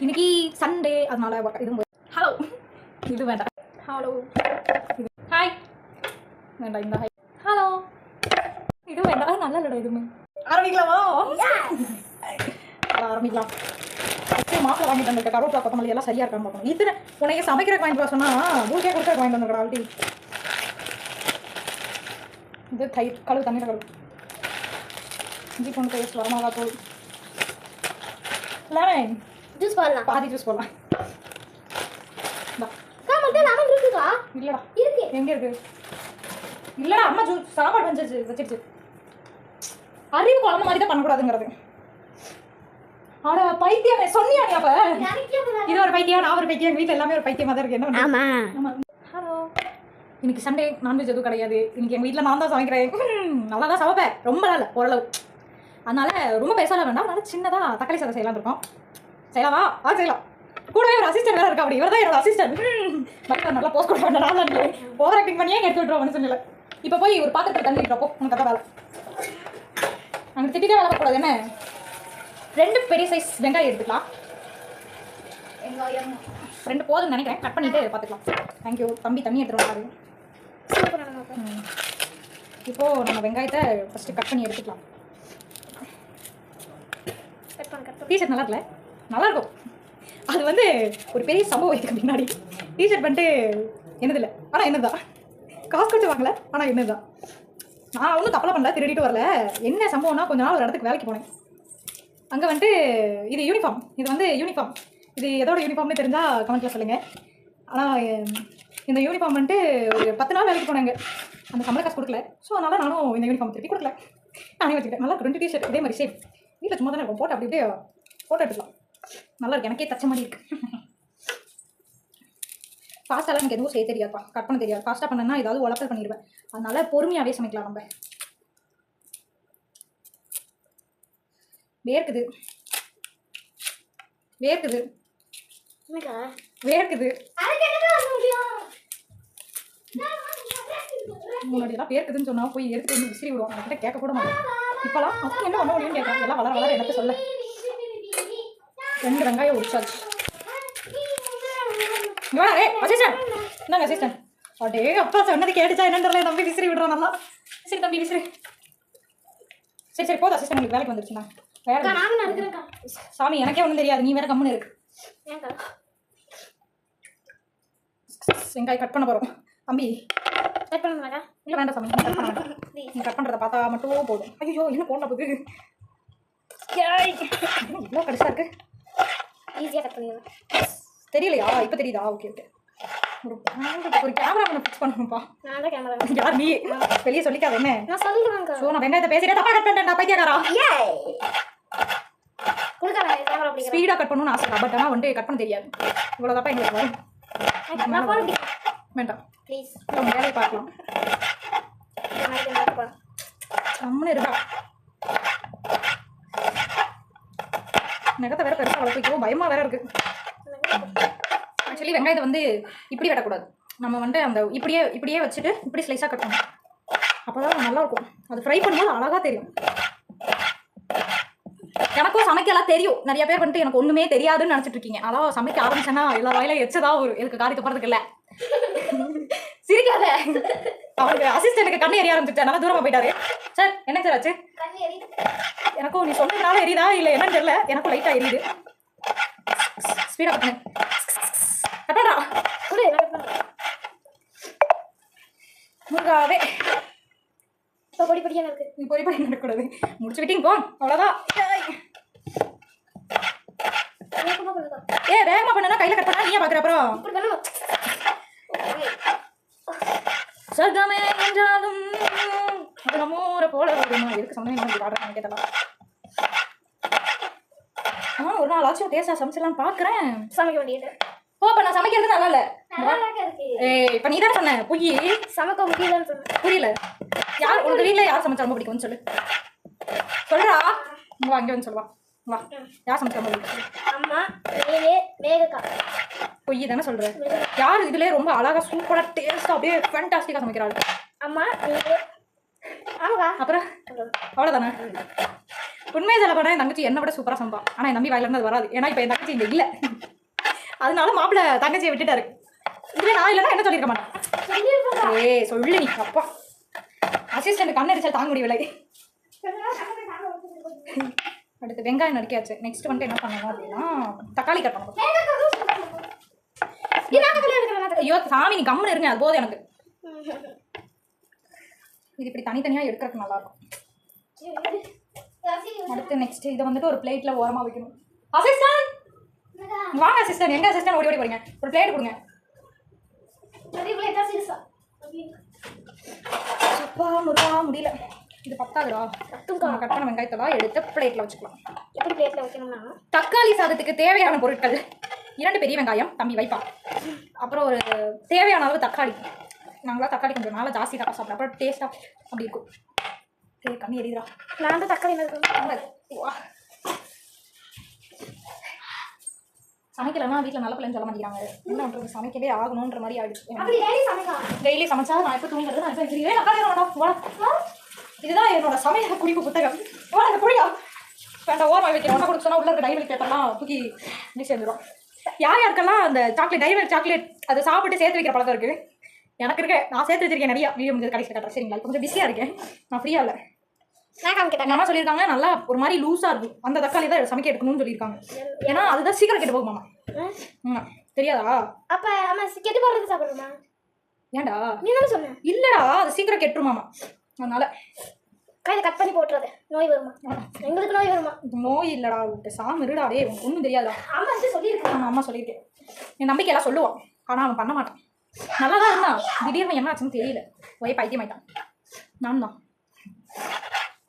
இன்னைக்கு சண்டே, அதனால இது ஹலோ இது வேண்டாம். ஹலோ இது ஹாய் வேண்டாம். இந்த ஹாய் ஹலோ இது வேண்டாம். நல்லா இல்லடா எதுவுமே. ஆரம்பிக்கலாமா? ஆரம்பிக்கலாம். மாப்பிள்ள வாங்கிட்டு வந்திருக்க கருவேப்பிலை கொத்தமல்லி எல்லாம் சரியா இருக்கான்னு பார்க்கணும். இத்தனை உனக்கு சமைக்கிறக்கு வாங்கிட்டு வர சொன்னா பூஜையாக கொடுக்க வாங்கிட்டு வந்துருக்கா ஆல்ரெடி. இது தயிர் கழுவு தண்ணீர் கழுவு இஞ்சி பூண்டு பேஸ்ட் வரமிளகா தூள் லெமன் ஜூஸ் போடலாம். பாதி ஜூஸ் போடலாம். லெமன் இருக்குதா? இல்லடா இருக்கு. எங்க இருக்கு? இல்லடா அம்மா ஜூஸ் சாப்பாடு வச்சிருச்சு. அறிவு குழம்பு மாதிரி தான் பண்ணக்கூடாதுங்கிறது. ஆனா பைத்தியமே சொன்னியா நீ? அப்ப இது ஒரு பைத்தியம், நான் ஒரு பைத்தியம், வீட்டில் எல்லாமே ஒரு பைத்தியமாக தான் இருக்கு. என்ன பண்ண? ஹலோ, இன்னைக்கு சண்டே, நான்வெஜ் எதுவும் கிடையாது. இன்னைக்கு எங்கள் வீட்டில் நான் தான் சமைக்கிறேன். நல்லா தான் சமைப்பேன், ரொம்ப இல்லை ஓரளவு. அதனால ரொம்ப பெருசாக வேண்டாம். அதனால சின்னதாக தக்காளி சாதம் செய்யலாம் இருக்கோம். செய்யலாமா? செய்யலாம். கூடவே ஒரு அசிஸ்டன்ட் வேறு இருக்கா. அப்படி இவர் தான் என்னோட அசிஸ்டன்ட். பட் நல்லா போஸ்ட் கொடுக்க வேண்டாம். நான் ஓவர் ஆக்டிங் பண்ணியே எடுத்து விட்டுருவோம்னு சொல்லல. இப்போ போய் ஒரு பாத்திரத்தில் தண்ணி விட்டுறப்போ உனக்கு அதான் வேலை. அங்கே திட்டிகிட்டே வேலை பார்க்கக்கூடாது. என்ன 2 பெரிய சைஸ் வெங்காயம் எடுத்துக்கலாம். வெங்காயம் 2 போதும்னு நினைக்கிறேன். கட் பண்ணிவிட்டு பார்த்துக்கலாம். தேங்க்யூ. தம்பி தண்ணி எடுத்துருவாரு. இப்போது நம்ம வெங்காயத்தை ஃபஸ்ட்டு கட் பண்ணி எடுத்துக்கலாம். டிஷர்ட் நல்லா இருக்குல்ல? நல்லாயிருக்கும். அது வந்து ஒரு பெரிய சம்பவம் இதுக்கு முன்னாடி. டிஷர்ட் பண்ணிட்டு என்னதில்லை, ஆனால் என்னதான் காசு கொடுத்து வாங்கலை, ஆனால் என்னதான் நான் ஒன்றும் தப்பெல்லாம் பண்ணல, திருடிட்டு வரல. என்ன சம்பவம்னா, கொஞ்ச நாள் ஒரு இடத்துக்கு வேலைக்கு போனேன். அங்கே வந்துட்டு இது யூனிஃபார்ம், இது வந்து யூனிஃபார்ம். இது எதோட யூனிஃபார்ம்னு தெரிஞ்சால் கமெண்ட்டில் சொல்லுங்கள். ஆனால் இந்த யூனிஃபார்ம் வந்துட்டு ஒரு 10 நாள் வேலைக்கு போனாங்க. அந்த சம்பள காசு கொடுக்கல. ஸோ அதனால் நானும் இந்த யூனிஃபார்ம் திருப்பி கொடுக்கல, நானே வச்சுக்கிட்டேன். நல்லா 2 டிஷர்ட் இதே மாதிரி சேஃப். வீட்டில் சும்மா தானே இருக்கும், போட்டு அப்படி இப்படியே ஃபோட்டோ எடுத்துக்கலாம். நல்லா இருக்கு, எனக்கே தச்ச மாதிரி இருக்குது. ஃபாஸ்ட்டாலாம் எனக்கு எதுவும் செய்ய தெரியாதுப்பா, கட் பண்ண தெரியாது. ஃபாஸ்ட்டாக பண்ணேன்னா ஏதாவது உழப்பல் பண்ணிடுவேன். அதனால பொறுமையாகவே சமைக்கலாம். நம்ம வேர்க்குது வேர்க்குது வேர்க்குது. முன்னாடியெல்லாம் வேர்க்குதுன்னு சொன்னால் போய் எடுத்து வந்து விசிறி விடுவோம். என்கிட்ட கேட்க கூட மாட்டேன். இப்போலாம் அதுக்கு என்ன பண்ண முடியும்னு கேட்குறேன். எல்லாம் வளர வளர எனக்கு சொல்ல. 2 வெங்காயம் உரிச்சாச்சு. அசிஸ்டன்ட் என்னங்க அசிஸ்டன்ட்? அடே அப்பா சொன்னது கேட்டுச்சா என்னன்னு தெரியல. தம்பி விசிறி விடுறான் நல்லா. சரி தம்பி விசிறி. சரி சரி போதும் அசிஸ்டன்ட், உங்களுக்கு வேலைக்கு வந்துருச்சுண்ணா. வேற சாமி எனக்கே ஒன்றும் தெரியாது, நீ வேற கம்முன்னு இருக்கு. வெங்காயம் கட் பண்ண போகிறோம். தம்பி கட் பண்ணுங்க. இல்லை வேண்டாம் சாமி, கட் பண்ண வேண்டாம். நீ கட் பண்ணுறத பார்த்தா மட்டும் போதும். ஐயோ என்ன போன போகுது, இவ்வளோ கடிசா இருக்கு. ஈஸியாக கட் பண்ணிடலாம். தெரியலையா? இப்போ தெரியுதா? Okay okay. ஒரு கேமரா ஃபிக்ஸ் பண்ணணும்ப்பா. நான் தான் கேமரா. யார் நீ? வெளியே சொல்லிக்காத. என்ன நான் சொல்லுவேங்க. ஸோ நான் வெங்காயத்தை பேசிட்டே தப்பா கட் பண்ணிட்டேன். பைத்தியக்காரா. ஸ்பீடாக கட் பண்ணணும்னு ஆசை. பட் ஆனால் வந்துட்டு கட் பண்ண தெரியாது. இவ்வளோ தப்பா எங்களுக்கு வரும். வேண்டாம் ப்ளீஸ், வேலையை பார்க்கலாம். கம்முன்னு இருக்கா. நகத்தை வேற பெருசாக வளர்த்துக்கோ, பயமாக வேற இருக்கு. ஆக்சுவலி வெங்காயத்தை வந்து இப்படி வெட்டக்கூடாது. நம்ம வந்துட்டு அந்த இப்படியே வச்சுட்டு இப்படி ஸ்லைஸாக கட் பண்ணணும். அப்போ தான் நல்லாயிருக்கும். அது ஃப்ரை பண்ணும்போது அழகாக தெரியும். எனக்கும் சமைக்கலாம் தெரியும். நிறைய பேர் வந்துட்டு எனக்கு ஒன்றுமே தெரியாதுன்னு நினச்சிட்டு இருக்கீங்க. அதான் சமைக்க ஆரம்பிச்சேன்னா எல்லா வாயில எச்சதான் ஒரு எனக்கு காரி துப்புறதுக்கு இல்லை. சிரிக்காத. அவருக்கு அசிஸ்டன்ட்டுக்கு கண்ணு எரிய ஆரம்பிச்சிட்டேன். நல்லா தூரமாக போயிட்டாரு. சார் என்ன சார் ஆச்சு? எனக்கும் நீ சொன்னதுனால எரியுதா இல்லை என்னன்னு தெரியல. எனக்கும் லைட்டாக எரியுது. ஸ்பீடாக பண்ணு. கட்டாடா முருகாவே. இப்போ பொடி பொடியாக இருக்குது. நீ பொடி பொடி நடக்கூடாது. முடிச்சு விட்டீங்க போ, அவ்வளோதான். வேகமாக பண்ணா கையில் கட் பண்ணா நீயே பார்க்குற. அப்புறம் சொர்க்கமே என்றாலும் அது நம்ம ஊரை போல வருமா? எதுக்கு சமயம் பாடுறேன் கேட்டலாம். ஆனால் ஒரு நாள் ஆச்சும் டேஸ்டாக சமைச்சிடலான்னு பார்க்குறேன். சமைக்க வேண்டியது போப்பா. நான் சமைக்கிறது நல்லா இல்லை. இப்போ நீ தானே சொன்ன பொய் சமைக்க முடியலன்னு சொன்னேன். புரியல. யார் உனக்கு வீட்டில் யார் சமைச்சா ரொம்ப பிடிக்கும்னு சொல்லு. சொல்றா. வா அங்கே வந்து சொல்லுவா. வா, யார் சமைச்சா ரொம்ப பிடிக்கும்? அம்மா, நீயே, மேகக்கா. பொய் தானே சொல்ற. யார் இதுல ரொம்ப அழகா சூப்பரா டேஸ்டா அப்படியே ஃபேண்டாஸ்டிக்கா சமைக்கிறாள்? அம்மா, நீயே. ஆமாக்கா. அப்புறம் அவ்வளோதானே. உண்மையை சொல்ல போனால் என் தங்கச்சி என்னை விட சூப்பராக சமைப்பான். ஆனால் என் தம்பி வாயிலிருந்து அது வராது. ஏன்னா இப்போ என் தங்கச்சி இங்கே இல்லை, அதனால மாப்பிள்ளை தங்கச்சியை விட்டுட்டாரு. இதுவே நான் இல்லைன்னா என்ன சொல்லியிருக்க மாட்டேன். ஏய் சொல்லு நீ அப்பா. அசிஸ்டன்ட் கண்ணடிச்சல் தாங்க முடியவில்லை. அடுத்து வெங்காயம் நறுக்கியாச்சு. நெக்ஸ்ட் வந்துட்டு என்ன பண்ணணும் அப்படின்னா தக்காளி கட் பண்ணணும். ஐயோ சாமி நீ கம்முன்னு இருங்க, அது போதும் எனக்கு. இது இப்படி தனித்தனியாக எடுக்கிறதுக்கு நல்லாயிருக்கும். அடுத்து நெக்ஸ்ட் இதை வந்துட்டு ஒரு பிளேட்டில் ஓரமாக வைக்கணும். அசிஸ்டன்ட் வாங்க அசிஸ்டன்ட். எங்க அசிஸ்டன்ட் ஓடி ஓடி போறீங்க? ஒரு பிளேட் கொடுங்க. அப்பா முருகா முடியல. இது பத்தாதுடா. கட் பண்ண வெங்காயத்தெல்லாம் எடுத்து பிளேட்டில் வச்சுக்கலாம். எப்படி பிளேட்டில் வைக்கணும்னா தக்காளி சாதத்துக்கு தேவையான பொருட்கள் 2 பெரிய வெங்காயம் தம்பி வைப்பான். அப்புறம் ஒரு தேவையான அளவு தக்காளி. நாங்களாம் தக்காளி கொஞ்சம் நாளாக ஜாஸ்தி தக்காளி சாப்பிட்றோம். அப்புறம் டேஸ்ட்டாக அப்படி இருக்கும். கம்மி எரியுதுடா. நான் தான் தக்காளி சமைக்கலன்னா வீட்டில் நல்ல பிள்ளைன்னு சொல்ல மாட்டேங்கிறாங்க. என்ன பண்ணுறது, சமைக்கவே ஆகணுன்ற மாதிரி ஆகிடுச்சு. டெய்லி சமைச்சா நான் எப்போ தூங்குறது நான் இப்போ இதுதான் என்னோட சமையல் குறிப்பு புத்தகம். புரியா வேண்டாம் ஓரமாக வைக்கிறேன். ஒன்றை கொடுத்து சொன்னால் உள்ள இருக்க டைரி பேப்பர்லாம் தூக்கி இப்படி சேர்ந்துடும். யார் யாருக்கெல்லாம் அந்த சாக்லேட் டைரி சாக்லேட் அதை சாப்பிட்டு சேர்த்து வைக்கிற பழக்கம் இருக்குது? எனக்கு இருக்கு. நான் சேர்த்து வச்சிருக்கேன் நிறையா. வீடியோ முடிஞ்சது கடைசியில் கட்டுறேன் சரிங்களா? இப்போ கொஞ்சம் பிஸியாக இருக்கேன், நான் ஃப்ரீயாக இல்லை. அம்மா சொல்லியிருக்காங்க நல்லா ஒரு மாதிரி லூஸாக இருக்கும் அந்த தக்காளி தான் சமைக்க எடுக்கணும்னு சொல்லியிருக்காங்க. ஏன்னா அதுதான் சீக்கிரம் கெட்டு போகுமாமா. தெரியாதா? அப்போ அம்மா கெட்டு போகிறது சாப்பிடுமா? ஏன்டா நீ தானே சொன்ன? இல்லடா அது சீக்கிரம் கெட்டுருமாமா. அதனால கையில கட் பண்ணி போட்டுறது. நோய் வருமா? எங்களுக்கு நோய் வருமா? நோய் இல்லடா, சாமி இருடாடே, ஒன்றும் தெரியாதா? அம்மா சொல்லியிருக்கேன். அம்மா சொல்லியிருக்கேன். என் நம்பிக்கை எல்லாம் சொல்லுவான், ஆனால் அவன் பண்ண மாட்டான். நல்லா தான் இருந்தான், திடீர்னு என்ன ஆச்சுன்னு தெரியல. ஒரே பைத்தியம் ஆயிட்டான். நான் தான்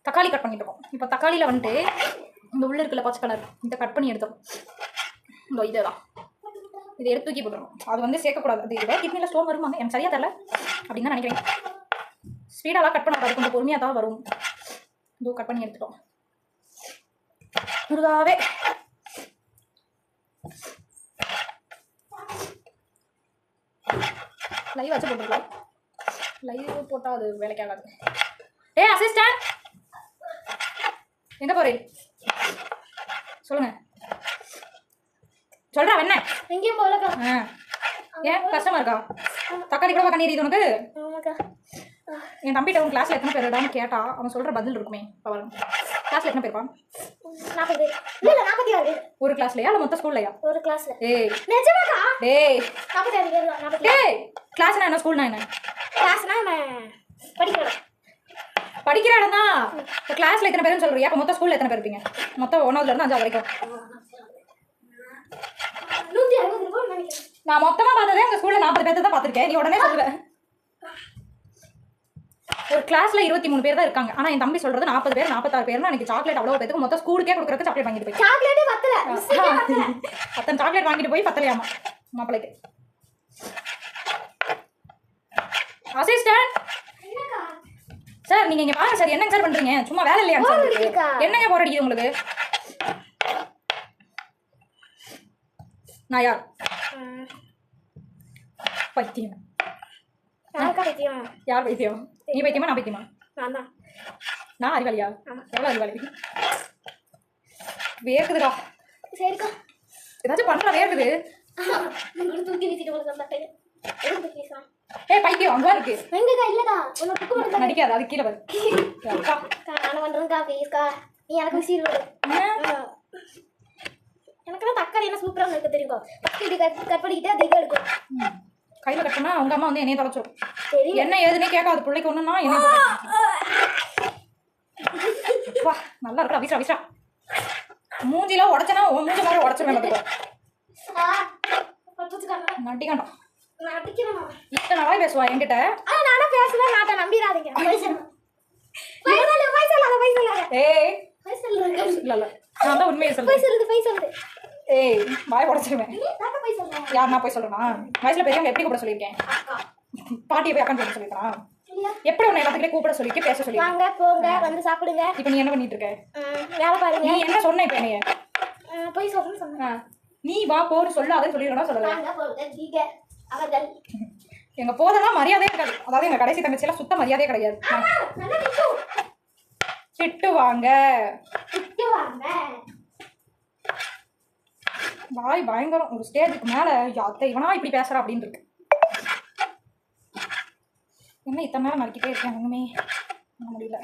தக்காளி கட் பண்ணிட்டு இருக்கோம். இப்போ தக்காளியில் வந்துட்டு இந்த உள்ள இருக்குல்ல பச்சை கலர், இதை கட் பண்ணி எடுத்துரும். இந்த இதுதான் இதை எடுத்து தூக்கி போட்டுருவோம். அது வந்து சேர்க்கக்கூடாது. அது இதே கிட்னியில் ஸ்டோன் வருவாங்க, எனக்கு சரியாக தரல அப்படின்னு தான் நினைக்கிறேன். ஸ்பீடாலாம் கட் பண்ணக்கூடாது, கொஞ்சம் பொறுமையாக தான் வரும். இதோ கட் பண்ணி எடுத்துட்டோம். முருகாவே லைவ் வச்சு போட்டுருக்கலாம். லைவ் போட்டால் அது வேலைக்காகாது. ஏ அசிஸ்டன்ட் எங்கே போகிறீங்க சொல்லுங்க. சொல்கிறா என்ன? எங்கேயும் போகலக்கா. ஏன் கஷ்டமா இருக்கா? தக்காளி கூட கண்ணீர் இது உனக்கு? என் தம்பிகிட்ட உன் கிளாஸில் எத்தனை பேருடான்னு கேட்டா அவன் சொல்கிற பதில் இருக்குமே. அவர் கிளாஸில் எத்தனை பேருப்பா? 40. இல்லை 46. ஒரு கிளாஸ்லையா இல்லை மொத்த ஸ்கூல்லையா? ஒரு கிளாஸில். ஏய் நிஜமாக்கா? ஏய் 46 பேர் தான். 46. ஏய் கிளாஸ்னா என்ன, ஸ்கூல்னா என்ன? கிளாஸ்னா படிக்கிறோம். படிக்கிற இடம் தான். இப்போ கிளாஸில் எத்தனை பேருன்னு சொல்கிறியா? அப்போ மொத்த ஸ்கூலில் எத்தனை பேர் இருப்பீங்க? மொத்தம் 1ஆவதுலேருந்து 5ஆவது வரைக்கும். 160 பேர் நினைக்கிறேன். நான் மொத்தமாக பார்த்ததே எங்கள் ஸ்கூலில் 40 பேர்த்து தான் பார்த்துருக்கேன். நீ உடனே சொல்லுவேன். ஒரு கிளாஸ்ல 23 பேர் தான் இருக்காங்க. ஆனா என் தம்பி சொல்றது 40 பேர் 46 பேர்னா எனக்கு சாக்லேட் அவ்வளவு பேருக்கு மொத்தம் ஸ்கூலுக்கே கொடுக்கறதுக்கு சாக்லேட் வாங்கிட்டு போய் சாக்லேட்டே பத்தல. அத்தனை சாக்லேட் வாங்கிட்டு போய் பத்தலையாமா மாப்பிளைக்கு. அசிஸ்டன்ட் சார் நீங்க இங்க வாங்க சார். என்னங்க சார் பண்றீங்க? சும்மா வேலை இல்லையா சார்? என்னங்க போர் அடிக்குது உங்களுக்கு? நான் யார்? பைத்தியம். யார் பைத்தியம்? நீ பைத்தியமா நான் பைத்தியமா? நான் அறிவாளியா? எவ்வளோ அறிவாளி? வேர்க்குதுடா. சரிக்கா ஏதாச்சும் பண்றா வேர்க்குது. தூக்கி வீசிட்டு போல ஏய் பைத்தியம் அங்கே இருக்கு. எங்கக்கா இல்லக்கா உன்னை புக்கு போட்டு நடிக்காது, அது கீழே வரு. நான் பண்ணுறேன்க்கா ப்ளீஸ்க்கா. நீ எனக்கு விசிறு எனக்குலாம் தக்காளி என்ன சூப்பராக இருக்க தெரியுங்க. இப்படி கட் பண்ணிக்கிட்டே அது இதை எடுக்கும். கையில் கட்டினா அவங்க அம்மா வந்து என்னைய தொலைச்சிடும். சரி என்ன ஏதுன்னே கேட்காது. பிள்ளைக்கு ஒன்றுனா என்ன வா நல்லா இருக்கா? விசா விசா மூஞ்சிலாம் உடச்சனா உன் மூஞ்சி மாதிரி உடச்சிருவேன். நட்டிக்காண்டா இத்தனை நாளாக பேசுவா என்கிட்ட. நானும் பேசுவேன். நான் நம்பிடாதீங்க. ஏய் இல்ல இல்ல நான் தான் உண்மையை சொல்றேன். ஏய் வாய் உடச்சிருவேன். யார் நான் போய் சொல்றேனா? வயசுல பெரியவங்க எப்படி கூப்பிட சொல்லியிருக்கேன்? பாட்டியை போய் அக்கா சொல்ல சொல்லிருக்கான். எப்படி உன்னை எல்லாத்துக்கிட்டே கூப்பிட சொல்லியிருக்கேன், பேச சொல்லி வாங்க போங்க வந்து சாப்பிடுங்க. இப்போ நீ என்ன பண்ணிட்டு இருக்க? வேலை பாருங்க. நீ என்ன சொன்ன இப்போ என்னைய? போய் சொல்றேன்னு சொன்னேன். நீ வா போன்னு சொல்லு. அதை சொல்லிடணும் சொல்லல. அவர்கள் எங்க போதெல்லாம் மரியாதையே இருக்காது. அதாவது எங்க கடைசி தங்கச்சி எல்லாம் சுத்த மரியாதையே கிடையாது. திட்டுவாங்க. வாய் பயங்கரம். ஒரு ஸ்டேஜுக்கு மேல யாத்த இவனா இப்படி பேசுறா அப்படின்னு இருக்கு. என்ன இத்தனை நேரம் நறுக்கிட்டே இருக்கேன் ஒண்ணுமே முடியல.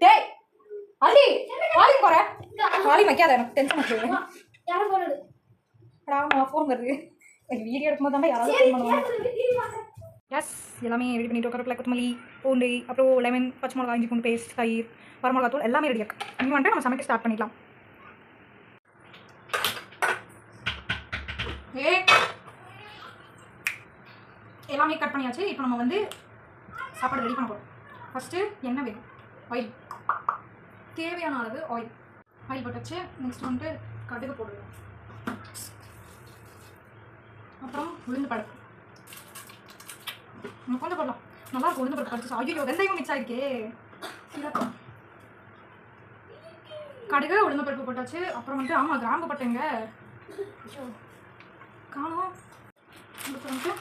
டேய் அடி வாலிங் போற வாலிங் வைக்காத, எனக்கு டென்ஷன் ஆகுது. யாரும் போனது அடா ஃபோன் வருது. வீடியோ எடுக்கும்போது தான் யாராவது ஃபோன் பண்ணுவாங்க. எஸ் எல்லாமே ரெடி பண்ணிட்டு கருவேப்பிலை, கொத்தமல்லி, பூண்டு, அப்புறம் லெமன், பச்சை மிளகா, இஞ்சி பூண்டு பேஸ்ட், தயிர், வரமிளகாத்தூள் எல்லாமே ரெடி இருக்கு. இங்கே வந்துட்டு நம்ம சமைக்க ஸ்டார்ட் பண்ணிடலாம். எல்லாமே கட் பண்ணியாச்சு. இப்போ நம்ம வந்து சாப்பாடு ரெடி பண்ண போகிறோம். ஃபஸ்ட்டு எண்ணெய் வேணும், ஆயில் தேவையான அளவு ஆயில் போட்டாச்சு. நெக்ஸ்ட் வந்துட்டு கடுகு போடுவோம், அப்புறம் உளுந்து பருப்பு கொஞ்சம் போடலாம், நல்லா இருக்கும். உளுந்து பருப்பு படிச்சு ஐயோ வெந்தயம் மிக்ஸ் ஆகிருக்கே. கடுகு உளுந்து பருப்பு போட்டாச்சு. அப்புறம் வந்துட்டு ஆமாம் கிராம்பு பட்டைங்க காணும். அப்புறம் வந்துட்டு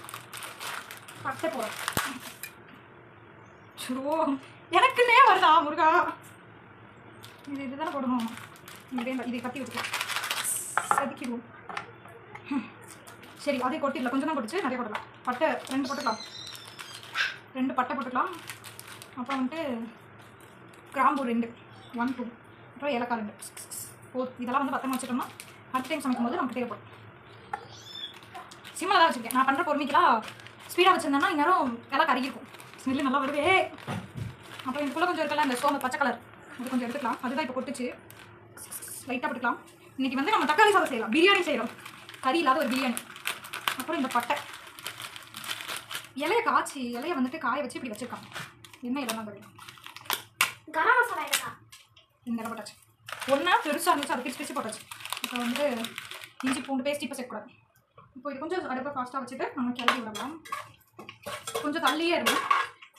பட்டை போடுறேன். ஷோ எனக்குன்னே வருதா முருகா. இதுதானே போடணும். இதை கட்டி விட்டுக்கலாம், செதுக்கிடுவோம். சரி அதே கொட்டிடல, கொஞ்சம் தான் போட்டுச்சு, நிறைய போடலாம். பட்டை 2 போட்டுக்கலாம், 2 பட்டை போட்டுக்கலாம். அப்புறம் வந்துட்டு கிராம்பு 2, 1 2, அப்புறம் ஏலக்காய் 2. இதெல்லாம் வந்து பத்திரமா வச்சுட்டோம்னா அடுத்த டைம் சமைக்கும் போது நமக்கு தேவைப்படும். சிம்மில் தான் வச்சுருக்கேன் நான். பண்ணுற பொறுமைக்கெல்லாம் ஸ்பீடாக வச்சுருந்தேன்னா இந்நேரம் எல்லாம் கருகிருக்கும். ஸ்மெல்லு நல்லா வருவே. அப்புறம் இதுக்குள்ளே கொஞ்சம் இருக்கலாம் இந்த சோம்பு பச்சை கலர், அது கொஞ்சம் எடுத்துக்கலாம். அதுதான் இப்போ கொட்டுச்சு, லைட்டாக போட்டுக்கலாம். இன்றைக்கி வந்து நம்ம தக்காளி சாதம் செய்யலாம், பிரியாணி செய்கிறோம், கறி இல்லாத ஒரு பிரியாணி. அப்புறம் இந்த பட்டை இலையை காய்ச்சி இலையை வந்துட்டு காய வச்சு இப்படி வச்சுருக்காங்க. என்ன இதெல்லாம் தெரியும். கரம் மசாலா இருக்கா? இந்த இடம் போட்டாச்சு. ஒன்றா பெருசாக இருந்துச்சு, அதை பிரிச்சு போட்டாச்சு. இப்போ வந்து இஞ்சி பூண்டு பேஸ்ட் இப்போ சேர்க்கக்கூடாது. இப்போ இது கொஞ்சம் அடுப்பை ஃபாஸ்ட்டாக வச்சுட்டு நம்ம கிளறி விடலாம். கொஞ்சம் தள்ளியே இருக்கும்.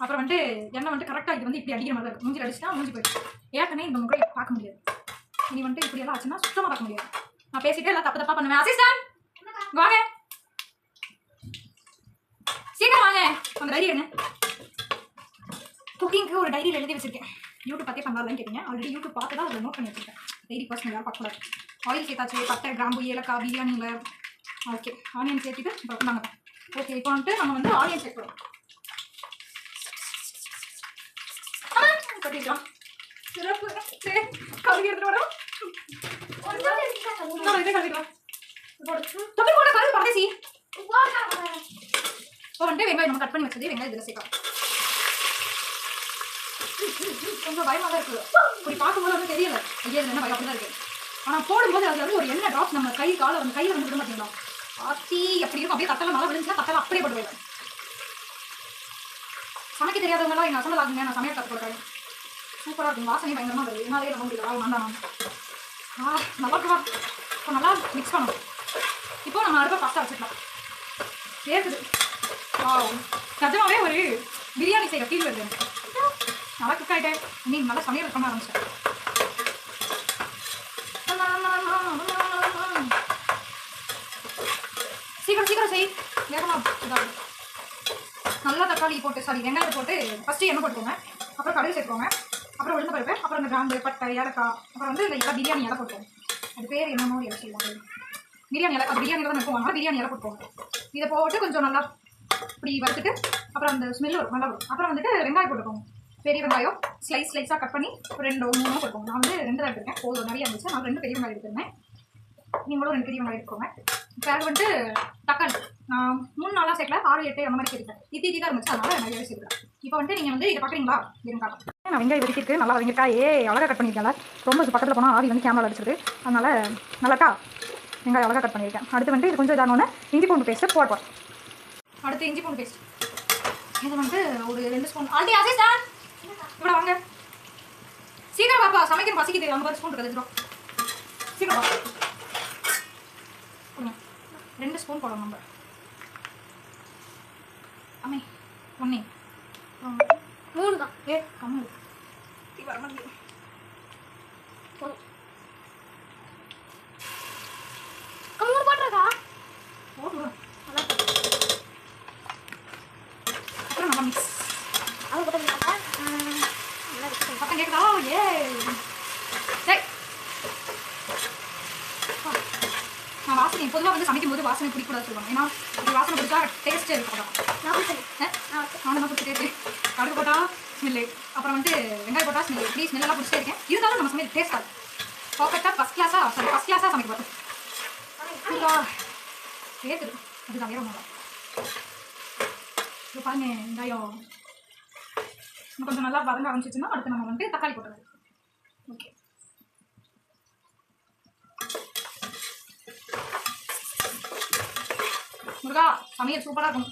அப்புறம் வந்துட்டு எண்ணெய் வந்துட்டு கரெக்டாக இது வந்து இப்படி அடிக்கிற மாதிரி இருக்கும். மூஞ்சி அடிச்சுட்டா மூஞ்சி போயிடுச்சு. ஏற்கனவே இந்த முறை பார்க்க முடியாது. இனி வந்துட்டு இப்படியெல்லாம் ஆச்சுன்னா சுத்தமாக பார்க்க முடியாது. நான் பேசிட்டு எல்லாம் தப்பு தப்பாக பண்ணுவேன். அசிஸ்டன்ட் வாங்க, சீக்கிரம் வாங்க. அந்த டைரி என்ன குக்கிங்க்கு ஒரு டைரியில் எழுதி வச்சிருக்கேன். யூடியூப் பார்த்தே பண்ணலாம்னு கேட்டீங்க. ஆல்ரெடி யூடியூப் பார்த்து தான் அதில் நோட் பண்ணி வச்சிருக்கேன். டைரி பர்சனல் யாரும் பார்க்கக்கூடாது. ஆயில் சேர்த்தாச்சு, பட்டை கிராம்பு ஏலக்காய் பிரியாணியில். ஓகே ஆனியன் சேர்த்துட்டு அப்புறம் நாங்கள் ஓகே இப்போ வந்துட்டு நம்ம வந்து ஆனியன் சேர்க்கிறோம். கட்டிக்கலாம். சிறப்பு கழுவி எடுத்துட்டு வரோம். இதே கழுவிக்கலாம். தொப்பி போட கழுவு பரதேசி. இப்போ வந்துட்டு வெங்காயம் நம்ம கட் பண்ணி வச்சது வெங்காயம் இதில் சேர்க்கலாம். கொஞ்சம் பயமாக தான் இருக்குது. இப்படி பார்க்கும்போது வந்து தெரியல ஐயா என்ன பயம் அப்படி தான் இருக்குது. ஆனால் போடும்போது அது வந்து ஒரு எண்ணெய் ட்ராப்ஸ் நம்ம கை காலை வந்து கையில் வந்து விட மாட்டீங்களா. ஆத்தி அப்படி இருக்கும். அப்படியே தட்டெல்லாம் நல்லா விழுந்துச்சுன்னா தட்டெல்லாம் அப்படியே போட்டு போயிடும். சமைக்க தெரியாதவங்களாம் எங்கள் அசம்பல் ஆகுங்க. நான் சமையல் கற்று கொடுக்குறேன். சூப்பராக இருக்கும். வாசனை பயங்கரமாக வருது. என்னாலே ரொம்ப முடியல வந்தான் நல்லா இருக்குவா. இப்போ நல்லா மிக்ஸ் பண்ணணும். இப்போ நம்ம அடுப்பை ஃபாஸ்ட்டாக வச்சுக்கலாம். ஏற்குது நிஜமாவே ஒரு பிரியாணி செய்கிற ஃபீல் வருது எனக்கு. நல்லா குக் ஆகிட்டேன். இன்னும் நல்லா சமையல் பண்ண ஆரம்பிச்சிட்டேன். சீக்கிரம் சீக்கிரம் செய் வேகமாக இதாகும். நல்லா தக்காளி போட்டு வெங்காயத்தை போட்டு ஃபஸ்ட்டு எண்ணெய் போட்டுக்கோங்க. அப்புறம் கடுகு சேர்த்துக்கோங்க. அப்புறம் உளுந்து பருப்பு, அப்புறம் இந்த கிராம்பு பட்டை ஏலக்காய், அப்புறம் வந்து இந்த இலை பிரியாணி இலை போட்டுக்கோங்க. அது பேர் என்னமோ இலை சொல்லுவாங்க. பிரியாணி இலை, அது பிரியாணியில் தான் இருக்குவாங்க. பிரியாணி இலை போட்டுக்கோங்க. இதை போட்டு கொஞ்சம் நல்லா இப்படி வறுத்துட்டு அப்புறம் அந்த ஸ்மெல் வரும் நல்லா வரும். அப்புறம் வந்துட்டு வெங்காயம் போட்டுக்கோங்க. பெரிய வெங்காயம் ஸ்லைஸாக கட் பண்ணி ஒரு 2 3 போட்டுக்கோங்க. நான் வந்து 2 தான் எடுத்துருக்கேன். போதும் நிறைய இருந்துச்சு. நான் 2 பெரிய வெங்காயம் எடுத்துருந்தேன். நீங்களும் 2 பெரிய வெங்காயம் எடுத்துக்கோங்க. இப்போ அது வந்துட்டு தக்காளி நான் 3 நாளாக சேர்க்கல, 6 8 அந்த மாதிரி சேர்த்துட்டேன். இத்தி தான் இருந்துச்சு, அதனால நிறையவே சேர்த்துக்கிறேன். இப்போ வந்துட்டு நீங்கள் வந்து இதை பார்க்குறீங்களா இருங்க. நான் வெங்காயம் வெடிக்கிட்டு நல்லா வதங்கிட்டா அழகாக கட் பண்ணியிருக்கேன். ரொம்ப பக்கத்தில் போனால் ஆவி வந்து கேமரா அடிச்சிருது. அதனால் நல்லாக்கா வெங்காயம் அழகாக கட் பண்ணியிருக்கேன். அடுத்து வந்துட்டு இது கொஞ்சம் இதானோன்னு இஞ்சி பூண்டு பேஸ்ட்டு போடுவோம். அடுத்து இஞ்சி பூண்டு பேஸ்ட் இது வந்து ஒரு 2 ஸ்பூன். ஆல்ரெடி அசிஸ்டன்ட் இப்படி வாங்க சீக்கிரம் பாப்பா, சமைக்கிற பசிக்குது. 50 ஸ்பூன் இருக்குது. சீக்கிரம் பாப்பா 2 ஸ்பூன் போடணும் நம்ம. அம்மே 1 3 தான். கம்மி வர மாதிரி கம்மூர் போட்டுருக்கா போடுவோம். அப்புறம் நம்ம மிக்ஸ் அவங்க போட்டுருக்காங்க. பக்கம் கேட்குதா? வாசனை பொதுவாக வந்து சமைக்கும் போது வாசனை பிடிக்கூடாது சொல்லுவாங்க. ஏன்னா இது வாசனை பிடிச்சா டேஸ்ட்டே இருக்கும். நான் பிடிச்சிட்டே இருக்கேன். கடுகு போட்டால் ஸ்மெல்லு, அப்புறம் வந்து வெங்காயம் போட்டால் ஸ்மெல்லு, இப்படி ஸ்மெல்லாம் பிடிச்சிட்டே இருக்கேன். இருந்தாலும் நம்ம சமையல் டேஸ்ட் ஆகும். பர்ஃபெக்டாக ஃபஸ்ட் கிளாஸாக சமைக்க பார்த்தோம். கேட்குது அதுதான் வேற ஒன்றும். இப்போ பாருங்க வெங்காயம் கொஞ்சம் நல்லா வதங்க ஆரம்பிச்சிச்சுன்னா அடுத்து நம்ம வந்து தக்காளி போட்டுருவோம். ஓகே, முருகா சமையல் சூப்பராக இருக்கும்.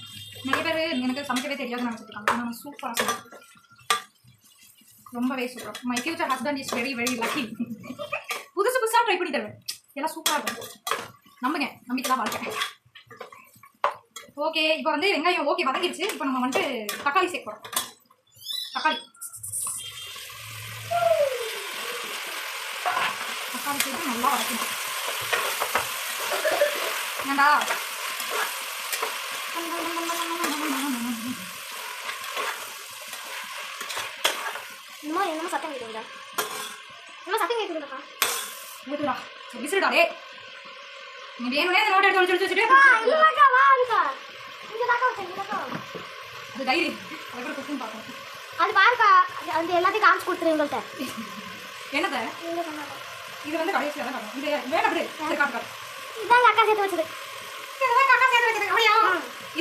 நிறைய பேர் எனக்கு சமைக்கவே தெரியாதுன்னு நினச்சிருக்காங்க. ஆனால் சூப்பராக சமைக்கும், ரொம்பவே super. My future husband is very very lucky. புதுசாக ட்ரை பண்ணி தருவேன். எல்லாம் சூப்பராக இருக்கும். நம்புங்க, நம்பிக்கை தான் வாழ்க்கை. ஓகே, இப்போ வந்து வெங்காயம் ஓகே வதங்கிடுச்சு. இப்போ நம்ம வந்துட்டு தக்காளி சேர்க்கிறோம். தக்காளி சேர்த்து நல்லா வதக்கணும். ஏண்டா என்னமோ சத்தம் கேட்குதுடா. சத்தம் கேட்குதுடா. கேட்குதுடா. விசிறுடா டே. நீ வேணும்னே நோட் எடுத்து ஒழிச்சு வச்சுட்டு இல்லக்கா வா அக்கா. இங்க தாக்கா வச்சேன். அது டைரி அதுக்கு குக்கிங் பார்க்கணும். அது பாருக்கா, அந்த எல்லாத்தையும் காமிச்சு கொடுத்துரு எங்கள்கிட்ட. என்னத இது வந்து கடைசியாக தான் காணும். இது வேணும் அப்படி காட்டு. இதாங்க அக்கா சேர்த்து வச்சது. அக்கா சேர்த்து வச்சது அப்படியா?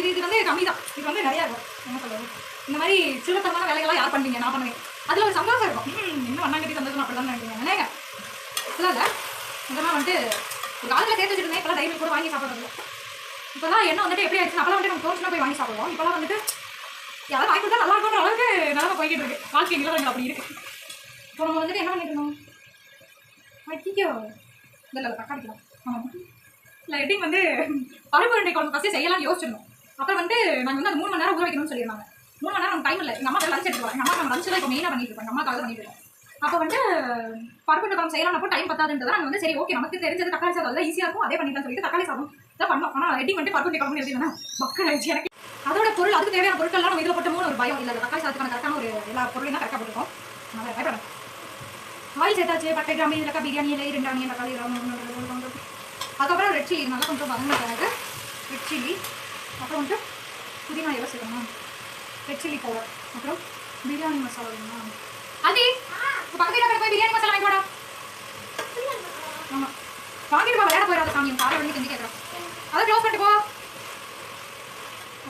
இது வந்து கம்மி தான். இது வந்து நிறையா இருக்கும். என்ன சொல்றது, இந்த மாதிரி சில்லத்தனமான வேலைகள்லாம் யார் பண்ணுவீங்க? நான் பண்ணுவேன். அதில் ஒரு சந்தோஷம் இருக்கும். இன்னும் வண்ணாங்கட்டி சந்தோஷம் அப்படி தான் நினைக்கிறீங்க. நினைங்க இல்லை இல்லை இதெல்லாம் வந்துட்டு ஒரு காலத்தில் சேர்த்து வச்சுருந்தேன். இப்போலாம் டைரி கூட வாங்கி சாப்பிட்றது. இப்போலாம் என்ன வந்துட்டு எப்படி ஆயிடுச்சு, அப்போலாம் வந்துட்டு நம்ம தோணுச்சுனா போய் வாங்கி சாப்பிடுவோம். இப்போலாம் வந்துட்டு யாராவது வாங்கி கொடுத்தா நல்லா இருக்கும்ன்ற அளவுக்கு நல்லா போய்கிட்டு இருக்கு. வாழ்க்கை நிலவரங்கள் அப்படி இருக்கு. இப்போ நம்ம வந்துட்டு என்ன பண்ணிட்டு இருந்தோம்? ஐயோ இல்லை தக்காளிக்கலாம். ஆமாம் இல்லை எட்டிங் வந்து பருப்பு ரெண்டை குழம்பு ஃபஸ்ட்டு செய்யலாம்னு யோசிச்சிருந்தோம். அப்புறம் வந்து நாங்கள் வந்து அது 3 மணி நேரம் ஊற வைக்கணும்னு சொல்லியிருந்தாங்க. 3 மணி நேரம் நம்ம டைம் இல்லை. எங்கள் அம்மா லஞ்ச் எடுத்து எங்கள் அம்மா நம்ம லஞ்ச் தான் இப்போ மெயினாக பண்ணிட்டு இருக்கோம். எங்கள் அம்மாக்காக பண்ணிட்டு இருக்கோம். அப்போ வந்து பருப்பு குழம்பு செய்யலாம். அப்போ டைம் பத்தாதுன்றதை நாங்கள் வந்து சரி ஓகே நமக்கு தெரிஞ்சது தக்காளி சாதம் தான் ஈஸியாக இருக்கும், அதே பண்ணிக்கலாம் சொல்லிட்டு தக்காளி சாதம் தான் பண்ணோம். ஆனால் எட்டிங் வந்துட்டு பருப்பு குழம்பு எப்படி பக்கம் ஆயிடுச்சு எனக்கு. அதோட பொருள் அதுக்கு தேவையான பொருட்கள்லாம் நம்ம இதில் போட்டோமோ ஒரு பயம் இல்லை. தக்காளி சாதத்துக்கான கரெக்டான ஒரு எல்லா பொருளையும் தான் கரெக்டாக போட்டுருக்கோம். நல்லா பயப்படணும். ஆயில் சேர்த்தாச்சு. பட்டை கிராம்பு இதில் பிரியாணி இலை 2 ஆனியன் தக்காளி அதுக்கப்புறம் ரெட் சில்லி நல்லா கொஞ்சம் வதங்கினது. ரெட் சில்லி அப்புறம் வந்துட்டு புதினா எவ்வளோ சேர்க்கணும், ரெட் சில்லி பவுடர், அப்புறம் பிரியாணி மசாலா வேணுமா? அது பக்கத்து வீட்டில் போய் பிரியாணி மசாலா வாங்கிக்கோடா. ஆமாம் வாங்கிட்டு போ, விளையாட போயிடாத சாமி. காலை வண்டி செஞ்சு கேட்குறோம். அதை க்ளோஸ் பண்ணிட்டு போ.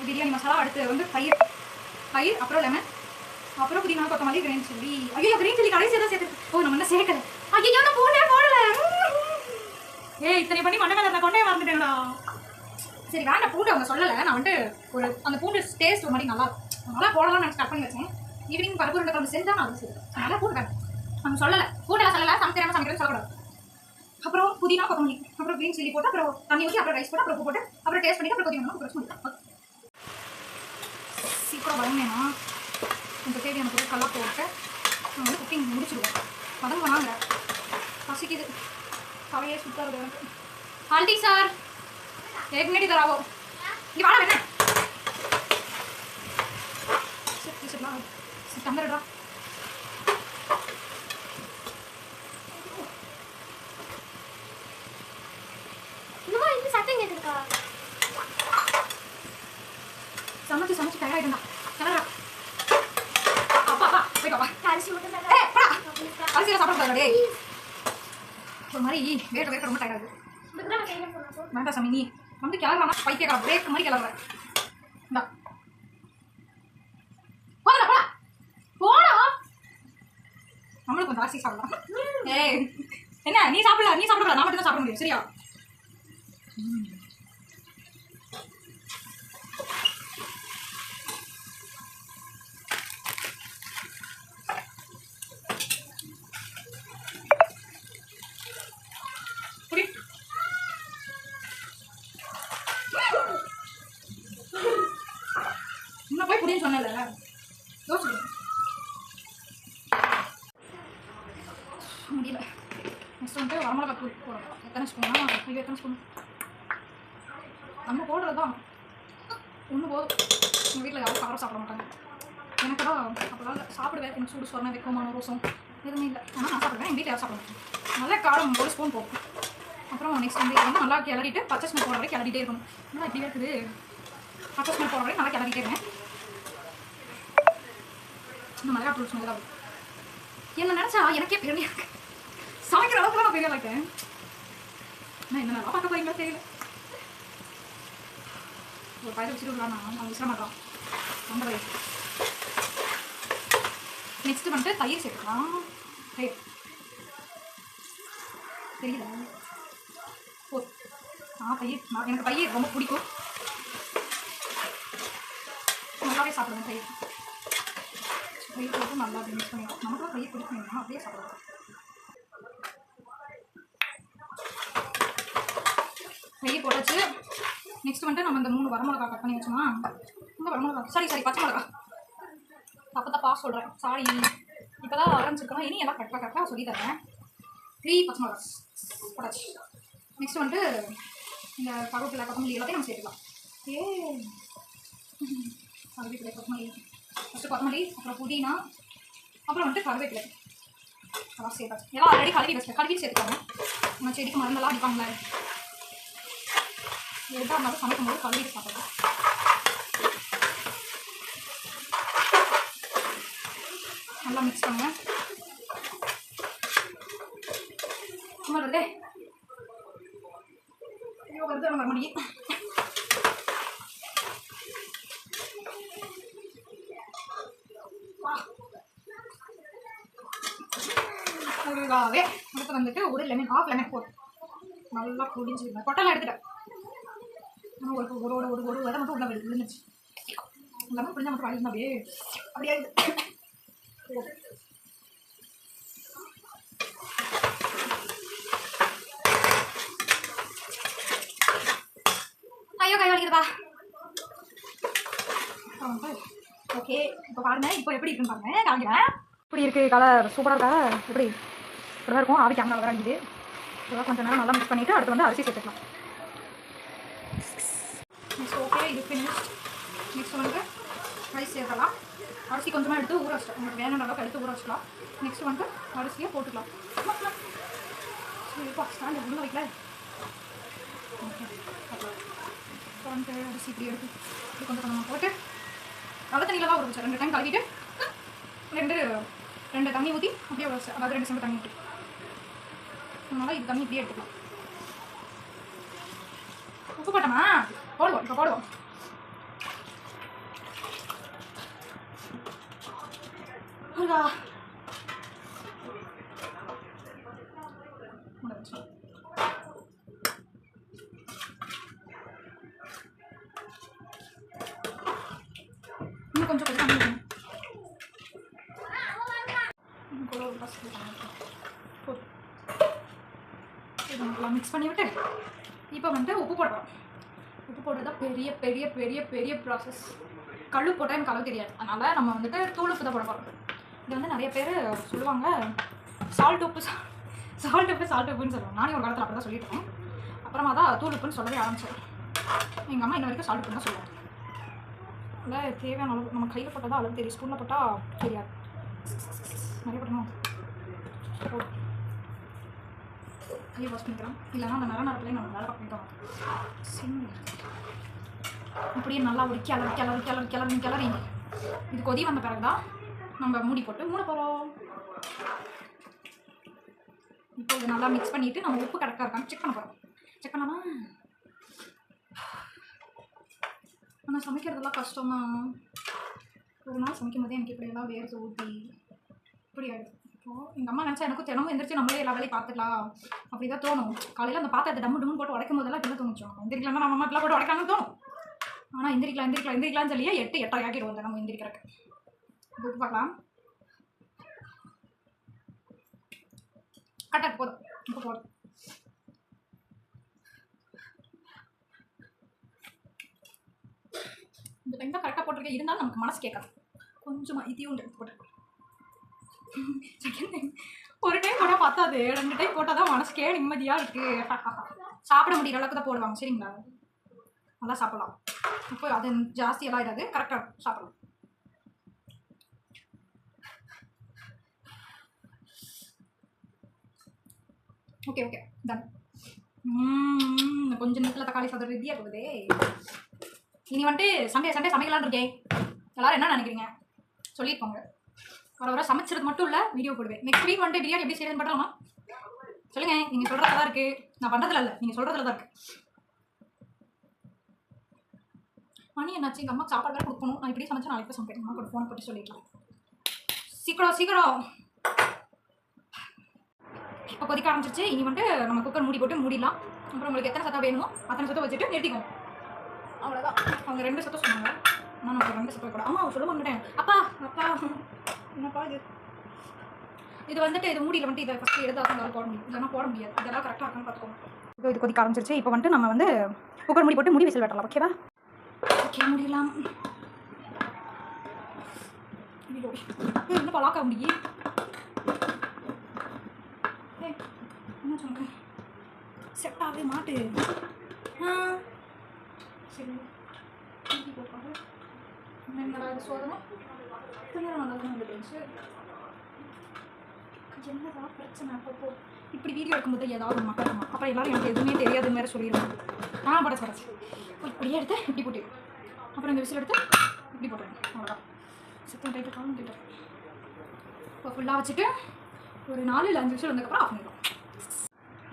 பிரியாணி மசாலா, அடுத்து வந்து தயிர், அப்புறம் லெமன், அப்புறம் புதினா கொத்தமல்லி, கிரீன் சில்லி. ஐயோ கிரீன் சில்லி கடைசியாக தான் சேர்த்து. ஓ நம்ம என்ன சேர்க்கல. ஐயோ நான் போடல. இத்தனை பண்ணி மண்ணை நான் கொண்டே மறந்துட்டேங்களா. சரி வேண்டாம், பூண்டு அவங்க சொல்லலை. நான் வந்துட்டு ஒரு அந்த பூண்டு டேஸ்ட் ஒரு மாதிரி நல்லா இருக்கும். நல்லா போடலாம்னு நினச்சி கட் பண்ணி வச்சேன். ஈவினிங் பருப்பு ரெண்டு குழம்பு செஞ்சால் நான் அது சரி நல்லா பூண்டு அவங்க சொல்லலை. பூண்டெல்லாம் சொல்லலை, சமைக்கிறேன் சமைக்கிறேன்னு சொல்லக்கூடாது. அப்புறம் புதினா கொத்தமல்லி, அப்புறம் கிரீன் சில்லி போட்டு, அப்புறம் தண்ணி ஊற்றி, அப்புறம் ரைஸ் போட்டு, அப்புறம் உப்பு போட்டு, அப்புறம் டேஸ்ட் பண்ணி, அப்புறம் கொதிக்கணும். அப்புறம் பண்ணிக்கலாம். சீக்கிரம் வரணும்னா கொஞ்சம் தேவையான பொருட்கள்லாம் போட்டு நம்ம வந்து குக்கிங் முடிச்சிடுவோம். பதம் பண்ணாங்க பசிக்குது. கவையே சுத்தம் இருக்குது எனக்கு. ஆல்டி சார் முன்னாடி தராவோ நீ வாழ வேணா தந்துடுறா. சத்தம் கேட்குதுக்கா. சமைச்சு டயர்டாயிட்டா கிளறா. அப்பா போய் பாப்பா. அரிசி மட்டும் அரிசியில் சாப்பிடக்கூடாது. ஒரு மாதிரி வேட்ட ரொம்ப டயர்டாகுது. வேண்டாம் சாமி, நீ வந்து கிளறானா பைத்தியக்கார பிரேக் மாதிரி கிளற. இந்தா போடா போடா. நம்மளுக்கு கொஞ்சம் அரிசி சாப்பிடலாம். என்ன நீ சாப்பிடக்கூடாது, நான் மட்டும் தான் சாப்பிட முடியும். சரியா? இன்னும் போய் புரியும் சொன்னல யோசிச்சு முடியல. நெக்ஸ்ட் வந்துட்டு வரமிளகா தூள் போடணும். எத்தனை ஸ்பூனா? இது எத்தனை ஸ்பூன் நம்ம போடுறது தான் ஒன்று போதும். எங்கள் வீட்டில் யாரும் காரம் சாப்பிட மாட்டாங்க. எனக்கு தான் அப்போதான் சாப்பிடுவேன். எனக்கு சூடு சொரணை வைக்கமான ரோசம் எதுவுமே இல்லை. ஆனால் நான் சாப்பிடுவேன். எங்கள் வீட்டில் யாரும் சாப்பிட மாட்டேன். நல்லா காரம் 1 ஸ்பூன் போகும். அப்புறம் நெக்ஸ்ட் வந்து இது வந்து நல்லா கிளறிட்டு பச்சை ஸ்மெல் போகிற வரை கிளறிட்டே இருக்கணும். நல்லா இப்படி இருக்குது, பச்சை ஸ்மெல் போகிற வரை நல்லா கிளறிட்டே இருக்கேன். இந்த மிளகா தூள் ஸ்மெல் தான் என்ன நினச்சா எனக்கே பெருமையாக இருக்கு. சமைக்கிற அளவுக்கு நான் பெரிய இருக்கேன். நான் என்ன நல்லா பார்க்க போறீங்களா தெரியல. ஒரு பயிரை வச்சுட்டு விடலாம், நான் விசிற மாட்டோம். ரொம்ப பயிர். நெக்ஸ்ட் வந்துட்டு தயிர் சேர்க்கலாம். தயிர் தெரியல. ஓ தயிர் எனக்கு தயிர் ரொம்ப பிடிக்கும். நல்லாவே சாப்பிடுவேன் தயிர். தயிர் போட்டு நல்லா மிக்ஸ் பண்ணிடுவோம். நமக்குலாம் தயிர் பிடிக்கும், அப்படியே சாப்பிடுவோம். தயிர் போட்டாச்சு. நெக்ஸ்ட் வந்துட்டு நம்ம இந்த 3 வரமிளகா கட் பண்ணி வச்சோமா, இந்த வரமிளகா சாரி பச்சை மிளகா தப்பா சொல்கிறேன், சாரி. இப்போ தான் ஆரம்பிச்சிருக்கோம், இனி எல்லாம் கரெக்டாக சொல்லி தரேன். 3 பச்சை மிளகா போட்டாச்சு. நெக்ஸ்ட் வந்துட்டு இந்த கருவேப்பிலை கொத்தமல்லி எல்லாத்தையும் நம்ம சேர்த்துக்கலாம். கருவேப்பிலை கொத்தமல்லி, ஃபஸ்ட்டு கொத்தமல்லி, அப்புறம் புதினா, அப்புறம் வந்துட்டு கருவேப்பிலை அதெல்லாம் சேர்த்தாச்சு. எல்லாம் ஆல்ரெடி கழுவி சேர்த்துக்காங்க. நம்ம செடிக்கு மருந்தெல்லாம் அடிப்பாங்களே, எதாக இருந்தாலும் சமைக்கும் போது கழுவிட்டு சாப்பிடலாம். நல்லா மிக்ஸ் பண்ணுங்க. வருதே வருது வர முடியும். அதுவாகவே அடுத்து வந்துட்டு ஒரு லெமன், ஆஃப் லெமன் போட்டு நல்லா புளிஞ்சுருந்தேன். கொட்டெல்லாம் எடுத்துட்டேன். ஒரு விதை மட்டும் உள்ள விழுந்துச்சு. லெமன் புளிஞ்சா மட்டும் வலிந்து அப்படியே ஐயோ கை வலிக்குதுப்பா. ஓகே, இப்போ பாருங்க, இப்போ எப்படி இருக்குன்னு பாருங்க, காமிக்கிறேன். இப்படி இருக்கு, கலர் சூப்பராக இருக்கா? எப்படி இப்படிதான் இருக்கும். ஆவி கேமரா வராங்குது. இதெல்லாம் கொஞ்சம் நேரம் நல்லா மிக்ஸ் பண்ணிவிட்டு அடுத்து வந்து அரிசி சேர்த்துக்கலாம். நெக்ஸ்ட் ஓகே, இது ஃபினிஷ். நெக்ஸ்ட் வந்து ரைஸ் சேர்க்கலாம். அரிசி கொஞ்சமாக எடுத்து ஊற வச்சிட்டோம், உங்களுக்கு வேணுன்ற அளவுக்கு எடுத்து ஊற வச்சுக்கலாம். நெக்ஸ்ட் வந்து அரிசியை போட்டுக்கலாம். சரிப்பா, ஸ்டாண்ட் உள்ள வைக்கல. ஓகே, வந்து அரிசி இப்படி எடுத்து இப்படி கொஞ்சம் கொஞ்சமாக போட்டு நல்ல தண்ணியில் தான் ஊற வச்சேன். 2 டைம் கழுவிட்டு ரெண்டு தண்ணி ஊற்றி அப்படியே ஊற வச்சேன். அதாவது 2 செம்பு தண்ணி ஊற்றி. அதனால் இது தண்ணி இப்படியே எடுத்துக்கலாம். உப்பு போட்டோமா போடுவோம், இப்போ போடுவோம். இன்னும் கொஞ்சம் கொஞ்சம் இதெல்லாம் மிக்ஸ் பண்ணி விட்டு இப்போ வந்துட்டு உப்பு போடுறோம். உப்பு போடுறது தான் பெரிய பெரிய பெரிய பெரிய ப்ராசஸ். கழு போட்டால் எனக்கு அளவு தெரியாது, அதனால் நம்ம வந்துட்டு தூள் உப்பு தான் போட போகிறோம். இது வந்து நிறைய பேர் சொல்லுவாங்க சால்ட் உப்புன்னு சொல்லுவாங்க. நானே ஒரு காலத்தில் அப்படி தான் சொல்லிட்டேன். அப்புறமா தான் தூள் உப்புன்னு சொல்லவே ஆரம்பிச்சேன். எங்கள் அம்மா இன்ன வரைக்கும் சால்ட் உப்புன்னு தான் சொல்லுவாங்க. இல்லை தேவையான அளவு நம்ம கையில் போட்டால் தான் அளவு தெரியும், ஸ்பூனில் போட்டால் தெரியாது. நிறைய போட்டணும். கையை வாஷ் பண்ணிக்கலாம், இல்லைன்னா அந்த நேரத்துலேயே நம்ம வேலை பண்ணிட்டோம். இப்படியே நல்லா ஒரு கிளறி இது கொதி வந்த பிறகு தான் நம்ம மூடி போட்டு மூட போகிறோம். இப்போ இது நல்லா மிக்ஸ் பண்ணிவிட்டு நம்ம உப்பு கரெக்டாக இருக்கான்னு செக் பண்ண போகிறோம். செக் பண்ணாமல் ஆனால் சமைக்கிறதெல்லாம் கஷ்டம்தான். ஒரு நாள் சமைக்கும் போதே எனக்கு இப்படி எல்லாம் வேர்த்து ஊற்றி இப்படி ஆகிடுது. இப்போது எங்கள் அம்மா நினச்சா எனக்கும் தினமும் எந்திரிச்சு நம்மளே எல்லா வேலையும் பார்த்துக்கலாம் அப்படி தான் தோணும். காலையில் அந்த பாத்திரத்தை டம்மு போட்டு உடைக்கும் போதெல்லாம் இப்படி தோணுச்சோம். எந்திரிக்கலாம்னா நம்ம அம்மா போட்டு உடைக்கலாம்னு தோணும். ஆனால் எந்திரிக்கலாம்னு சொல்லியே 8-8:30 ஆகிடுவோம் நம்ம எந்திரிக்கிறக்கு. உப்பு பார்க்கலாம். கரெக்டாக போதும், உப்பு போதும். இந்த டைம் தான் கரெக்டாக போட்டிருக்கேன், இருந்தாலும் நமக்கு மனசு கேட்காது. கொஞ்சமாக இதையும் எடுத்து போட்டு செகண்ட் டைம் ஒரு டைம் போட்டால் பத்தாது, 2 டைம் போட்டால் தான் மனசுக்கே நிம்மதியாக இருக்குது. சாப்பிட முடிகிற அளவுக்கு தான் போடுவாங்க. சரிங்களா, நல்லா சாப்பிடலாம். இப்போ அது ஜாஸ்தியெல்லாம் இடாது, கரெக்டாக சாப்பிடலாம். Okay done. கொஞ்சம் நேரத்தில் தக்காளி சாதம் ரெடியாக இருக்குதே. இனி வந்துட்டு சண்டே சமைக்கலான்னு இருக்கேன். எல்லாரும் என்ன நினைக்கிறீங்க சொல்லியிருப்பாங்க. வர சமைச்சது மட்டும் இல்லை, வீடியோ போடுவேன். நெக்ஸ்ட் வீக் வந்துட்டு பிரியாணி எப்படி செய்யறதுன்னு பண்ணலாமா சொல்லுங்க. நீங்கள் சொல்கிறதுல தான் இருக்குது, நான் பண்ணுறதுல இல்லை, நீங்கள் சொல்கிறதுல தான் இருக்குது. மணி என்னாச்சு? எங்கள் அம்மா சாப்பாடு வேறு கொடுக்கணும். நான் இப்படி சமைச்சா நாளைக்கு சமைப்பேன். அம்மா கூட ஃபோனை போட்டு சொல்லிக்கலாம். சீக்கிரம் இப்போ கொதிக்க ஆரம்பிச்சிருச்சு. இனி வந்துட்டு நம்ம குக்கர் மூடி போட்டு மூடிடலாம். அப்புறம் உங்களுக்கு எத்தனை சத்தம் வேணுமோ அத்தனை சத்தம் வச்சுட்டு நிறுத்திக்கணும். அவ்வளோதான். அவங்க 2 சத்தம் சொன்னாங்க, நான் நமக்கு 2 சத்தம் கூட. அம்மா சொல்ல மாட்டேன். அப்பா என்னப்பா இது வந்துட்டு இது மூடியில் வந்துட்டு இதை ஃபஸ்ட்டு எடுத்தால் போட முடியும், இல்லைன்னா போட முடியாது. இதெல்லாம் கரெக்டாக இருக்குன்னு பார்த்துக்கோங்க. இது கொதிக்க ஆரம்பிச்சிருச்சு. இப்போ வந்துட்டு நம்ம வந்து குக்கர் மூடி போட்டு விசில் வெட்டலாம். ஓகேவா? ஓகே, முடியலாம். இன்னும் பலாக்க முடியும். என்ன சொல்கிறேன், செட் ஆகவே மாட்டு. சரி, போட்டாரு. என்னடா இது சோதனை? நல்லா தான் வந்துட்டு. என்னடா பிரச்சனை? அப்போ இப்படி வீடியோ எடுக்கும்போது ஏதாவது மக்கள் அப்புறம் எல்லாரும் எனக்கு எதுவுமே தெரியாதுன்னு வேறு சொல்லிடுவாங்க. படச்சு இப்படியே எடுத்து இப்படி போட்டு அப்புறம் இந்த விசில் எடுத்து இப்படி போட்டுருவேன். அவ்வளோதான். சிக்கன் டைட்டு காலம் கேட்டேன். இப்போ ஃபுல்லாக வச்சுட்டு ஒரு 4 இல்லை 5 விசில் வந்ததுக்கப்புறம் ஆஃப் பண்ணிடுவோம்.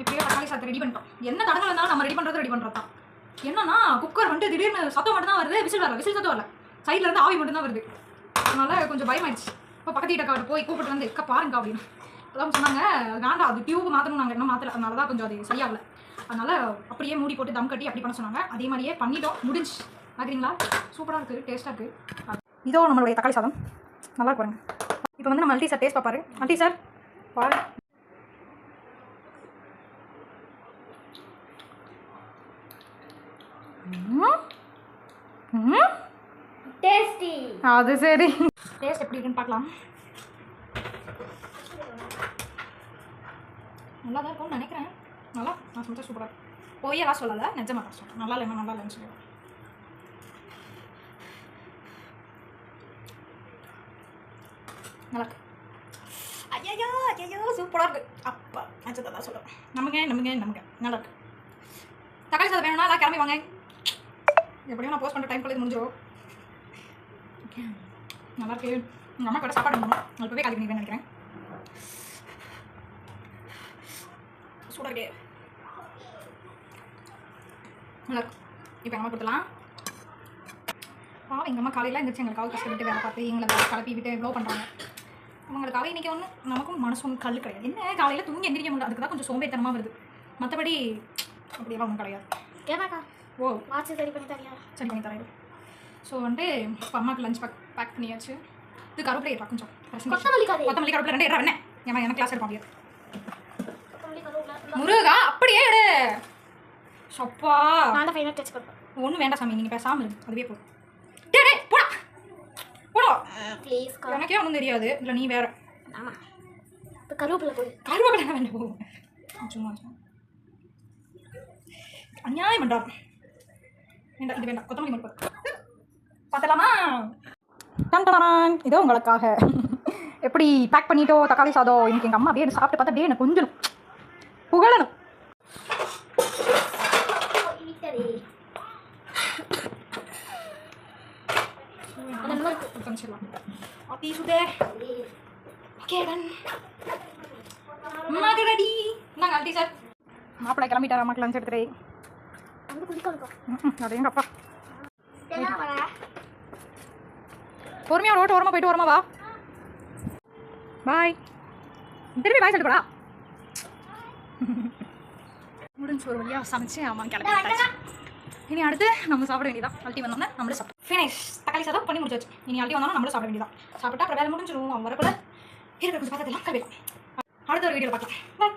எப்படியோ தக்காளி சாதத்தை ரெடி பண்ணிட்டோம். என்ன தடங்கள் இருந்தாலும் நம்ம ரெடி பண்ணுறது தான். என்னன்னா குக்கர் வந்துட்டு திடீர்னு சத்தம் மட்டும் தான் வருது, விசில் சத்தம் வரல. சைடில் இருந்து ஆவி மட்டும் தான் வருது. அதனால் கொஞ்சம் பயமாயிடுச்சு. இப்போ பக்கத்து வீட்டை போய் கூப்பிட்டு வந்து எக்கா பாருங்க அப்படின்னு அதான் சொன்னாங்க. வேண்டாம், அது டியூப் மாற்றணும், நாங்கள் இன்னும் மாற்றல. அதனால தான் கொஞ்சம் அது சரியாகலை. அதனால் அப்படியே மூடி போட்டு தம் கட்டி அப்படி பண்ண சொன்னாங்க. அதே மாதிரியே பண்ணிட்டோம், முடிஞ்சு. பார்க்குறீங்களா? சூப்பராக இருக்குது, டேஸ்ட்டாக இருக்குது. இதோ நம்மளுடைய தக்காளி சாதம் நல்லா இருக்கு பாருங்க. இப்போ வந்து நம்ம அல்டி சார் டேஸ்ட் பார்ப்பாரு. அல்டி சார் பாரு. டேஸ்டி. அது சரி, டேஸ்ட் எப்படி இருக்குன்னு பார்க்கலாம். நல்லா தான் இருக்கும்னு நினைக்கிறேன். நல்லா, நான் சமைச்சா சூப்பராக போயெல்லாம் சொல்லலை, நிஜமாக தான் சொல்கிறேன். நல்லா இல்லைன்னா நல்லா இல்லைன்னு சொல்லுவேன். நல்லா இருக்கு. ஐயோ சூப்பராக இருக்குது. அப்பா நினச்சதை தான் சொல்லுவேன். நமக்கு நல்லா இருக்கு. தக்காளி சாதம் வேணும்னா எல்லாம் கிளம்பி வாங்க. எப்படியும் நான் போஸ்ட் பண்ணுற டைம் இது முடிஞ்சிடும். நல்லா இருக்கு. எங்கள் அம்மா கூட சாப்பாடு பண்ணணும், நான் இப்போவே காலி பண்ணி நினைக்கிறேன். சூடாக இருக்கு, நல்லா இருக்கு. இப்போ எங்கள் அம்மா கொடுத்துலாம். எங்கள் அம்மா காலையில் இருந்துச்சு எங்களுக்காக கஷ்டப்பட்டு வேலை பார்த்து எங்களை கலப்பி விட்டு எவ்வளோ பண்ணுறாங்க. அவங்களுக்காக இன்றைக்கி ஒன்று நமக்கும் மனசு ஒன்று கல் கிடையாது. என்ன காலையில் தூங்கி எந்திரிக்க முடியாது, அதுக்கு தான் கொஞ்சம் சோம்பேறித்தனமாக வருது. மற்றபடி அப்படியெல்லாம் ஒன்றும் கிடையாது. ஏதாக்கா ஓ வாட்ச் சரி பண்ணி தரேன். ஸோ வந்துட்டு இப்போ அம்மாவுக்கு லஞ்ச் பேக் பண்ணியாச்சு. இது கருவேப்பிலை ஏற்றா கொஞ்சம் கொத்தமல்லி கருவேப்பிலை 2 ஏற்றா. என்ன எனக்கு கிளாஸ் எடுக்க முடியாது. முருகா அப்படியே எடு. சப்பா நான் ஃபைனல் டச் பண்ணுறேன். ஒன்றும் வேண்டாம் சாமி, நீங்கள் பேசாமல் இருக்கு, அதுவே போதும். டே போடா ப்ளீஸ். எனக்கே ஒன்றும் தெரியாது, இல்லை நீ வேறு. ஆமாம், இப்போ கருவேப்பிலை வேண்டாம் போகும். சும்மா அநியாயம் பண்ணுறாங்க. வேண்டாம், இது வேண்டாம், கொத்தமல்லி மட்டும் பார்த்தலாமா? இதோ உங்களுக்காக எப்படி பேக் பண்ணிட்டோ தக்காளி சாதம். இன்னைக்கு எங்கள் அம்மா அப்படியே சாப்பிட்டு பார்த்தா அப்படியே எனக்கு கொஞ்சம் புகழணும். மாப்பிள்ளை கிளம்பிட்டாரா? அம்மாக்கு லஞ்ச் எடுத்துறேன். அது எங்கப்பா பொறுமையா ரோட்டு ஓரமாக போயிட்டு ஓரமா வா. பாய். திரும்பி பாய் சொல்லிட்டு போடா. முடிஞ்சு ஒரு வழியாக சமைச்சு அம்மா கிளம்பி. இனி அடுத்து நம்ம சாப்பிட வேண்டியதான். அல்ட்டி வந்தோம்னா நம்மளும் சாப்பிட்டோம். ஃபினிஷ். தக்காளி சாதம் பண்ணி முடிச்சாச்சு. இனி அல்ட்டி வந்தோம்னா நம்மளும் சாப்பிட வேண்டியதான். சாப்பிட்டா அப்புறம் வேலை முடிஞ்சிடும். அவன் வரக்குள்ள இருக்கிற கொஞ்சம் பார்த்ததெல்லாம் கிளம்பிடும். அடுத்த ஒரு வீடியோ பார்க்கலாம். பாய்.